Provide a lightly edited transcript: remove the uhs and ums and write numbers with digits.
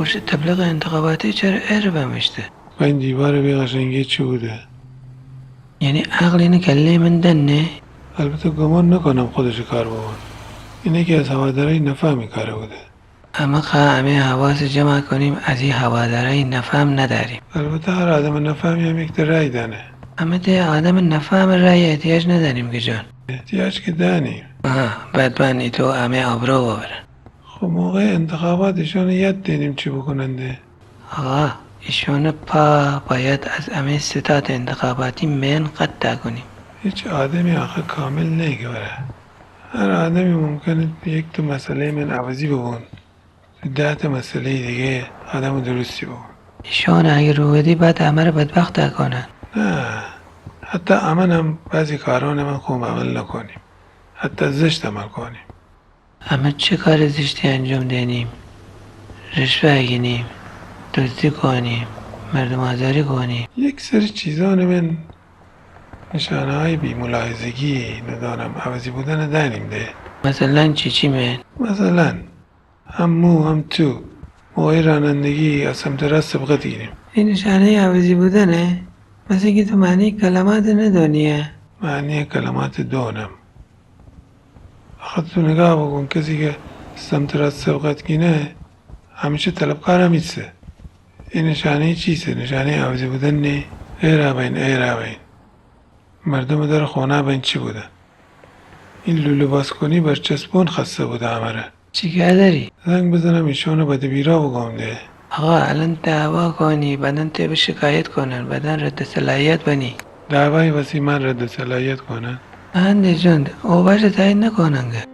پشت تبلیغ انتخاباتی چرا اربه میشته؟ و این دیوار بی قشنگی چی بوده؟ یعنی عقل اینو کله من دنه؟ البته گمان نکنم خودش کار بکن. اینه که از هوادارای نفهمی کاره بوده. اما همه حواس جمع کنیم از این هوادارای نفهم نداریم. البته هر آدم نفهمی هم یک رأی دانه. اما ده آدم نفهم رای احتیاج نداریم که جان. احتیاج که دانیم. بدبنی تو همه آبرو ببرن. خب موقع انتخابات ایشان یاد دینیم چی بکننده. آقا ایشون باید از همه ستاد انتخاباتی من قطع کنیم. هیچ آدمی آخه کامل نگاره. هر آدمی ممکنه یک تو مسئله من عوضی بگون، 10 تا مسئله دیگه آدم درستی بگون. ایشون اگه رو بدی بعد همه رو بدبخت کنن. نه، حتی امن هم بعضی کاران من خوب عمل نکنیم، حتی زشت عمل کنیم. اما چه کار زشتی انجام دهیم؟ رشوه بگیریم، دزدی کنیم، مردم آزاری کنیم. یک سری چیزان من نشانه های بی ملاحظگی ندارم عوضی بودن داریم ده. مثلا چی من؟ مثلا هم مو هم تو موقع رانندگی از سمت راست سبقت گیریم. این نشانه عوضی بودنه؟ مثل که تو معنی کلمات ندانیه. معنی کلمات دونم. آخه تو نگاه بکن کسی که سمت راست سبقت گینه همیشه طلبکار همیسته. این نشانه چیسته؟ نشانه عوضی بودن نه؟ ای رابین مردم در خونه بین چی بودن؟ این لولو باز کنی برچسبون خسته بوده همه. چی که داری؟ زنگ بزنم ایشونو بده بیرا بگم ده. آقا الان دعوا کنی بعدن به شکایت کنن بعدن رد صلاحیت بنی. دعوای واسه من رد صلاحیت کنن. اهنده جان او باشه تایید نکنن که.